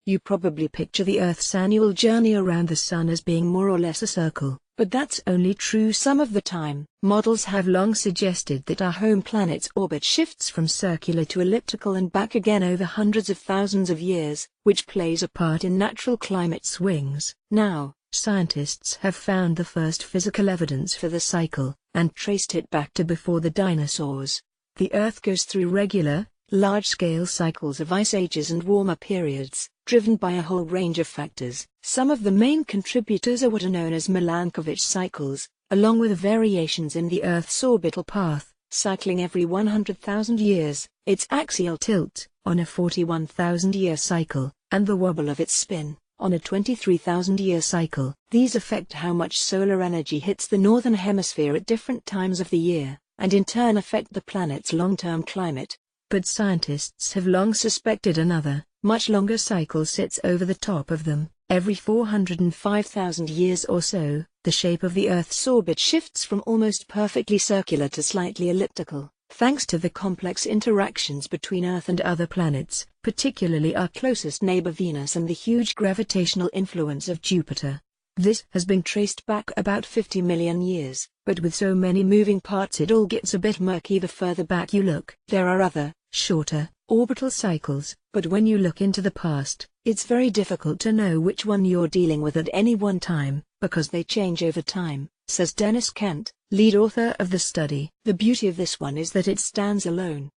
You probably picture the Earth's annual journey around the Sun as being more or less a circle, but that's only true some of the time. Models have long suggested that our home planet's orbit shifts from circular to elliptical and back again over hundreds of thousands of years, which plays a part in natural climate swings. Now, scientists have found the first physical evidence for the cycle, and traced it back to before the dinosaurs. The Earth goes through regular, large-scale cycles of ice ages and warmer periods, driven by a whole range of factors. Some of the main contributors are what are known as Milankovitch cycles, along with variations in the Earth's orbital path, cycling every 100,000 years, its axial tilt, on a 41,000-year cycle, and the wobble of its spin, on a 23,000-year cycle. These affect how much solar energy hits the northern hemisphere at different times of the year, and in turn affect the planet's long-term climate. But scientists have long suspected another, much longer cycle sits over the top of them. Every 405,000 years or so, the shape of the Earth's orbit shifts from almost perfectly circular to slightly elliptical, thanks to the complex interactions between Earth and other planets, particularly our closest neighbor Venus, and the huge gravitational influence of Jupiter. This has been traced back about 50 million years, but with so many moving parts it all gets a bit murky the further back you look. There are other, shorter, orbital cycles, but when you look into the past, it's very difficult to know which one you're dealing with at any one time, because they change over time, says Dennis Kent, lead author of the study. The beauty of this one is that it stands alone.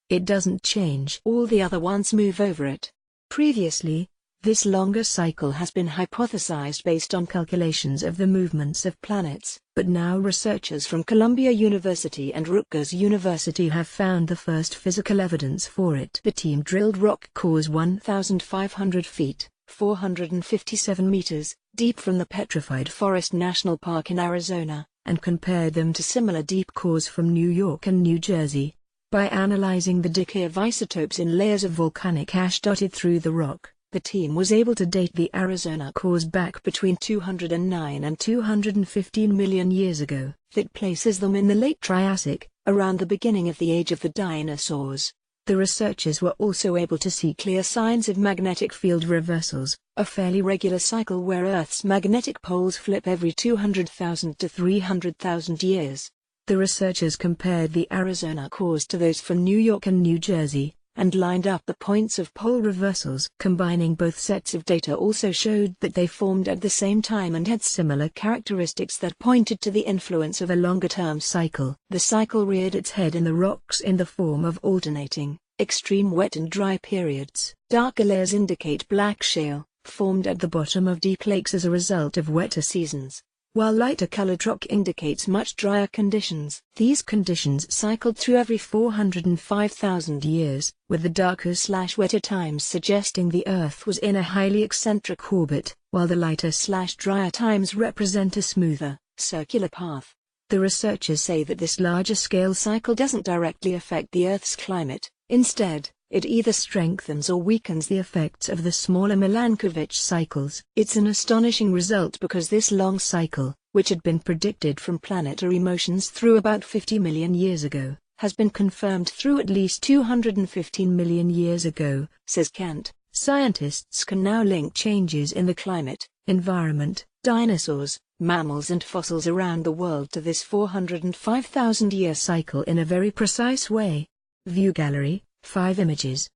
It doesn't change. All the other ones move over it. Previously, this longer cycle has been hypothesized based on calculations of the movements of planets, but now researchers from Columbia University and Rutgers University have found the first physical evidence for it. The team drilled rock cores 1,500 feet, 457 meters, deep from the Petrified Forest National Park in Arizona, and compared them to similar deep cores from New York and New Jersey. By analyzing the decay of isotopes in layers of volcanic ash dotted through the rock, the team was able to date the Arizona cores back between 209 and 215 million years ago. That places them in the late Triassic, around the beginning of the age of the dinosaurs. The researchers were also able to see clear signs of magnetic field reversals, a fairly regular cycle where Earth's magnetic poles flip every 200,000 to 300,000 years. The researchers compared the Arizona cores to those from New York and New Jersey, and lined up the points of pole reversals. Combining both sets of data also showed that they formed at the same time and had similar characteristics that pointed to the influence of a longer-term cycle. The cycle reared its head in the rocks in the form of alternating, extreme wet and dry periods. Darker layers indicate black shale, formed at the bottom of deep lakes as a result of wetter seasons, while lighter-colored rock indicates much drier conditions. These conditions cycled through every 405,000 years, with the darker/wetter times suggesting the Earth was in a highly eccentric orbit, while the lighter/drier times represent a smoother, circular path. The researchers say that this larger-scale cycle doesn't directly affect the Earth's climate. Instead, it either strengthens or weakens the effects of the smaller Milankovitch cycles. It's an astonishing result because this long cycle, which had been predicted from planetary motions through about 50 million years ago, has been confirmed through at least 215 million years ago, says Kent. Scientists can now link changes in the climate, environment, dinosaurs, mammals and fossils around the world to this 405,000-year cycle in a very precise way. View gallery, 5 images.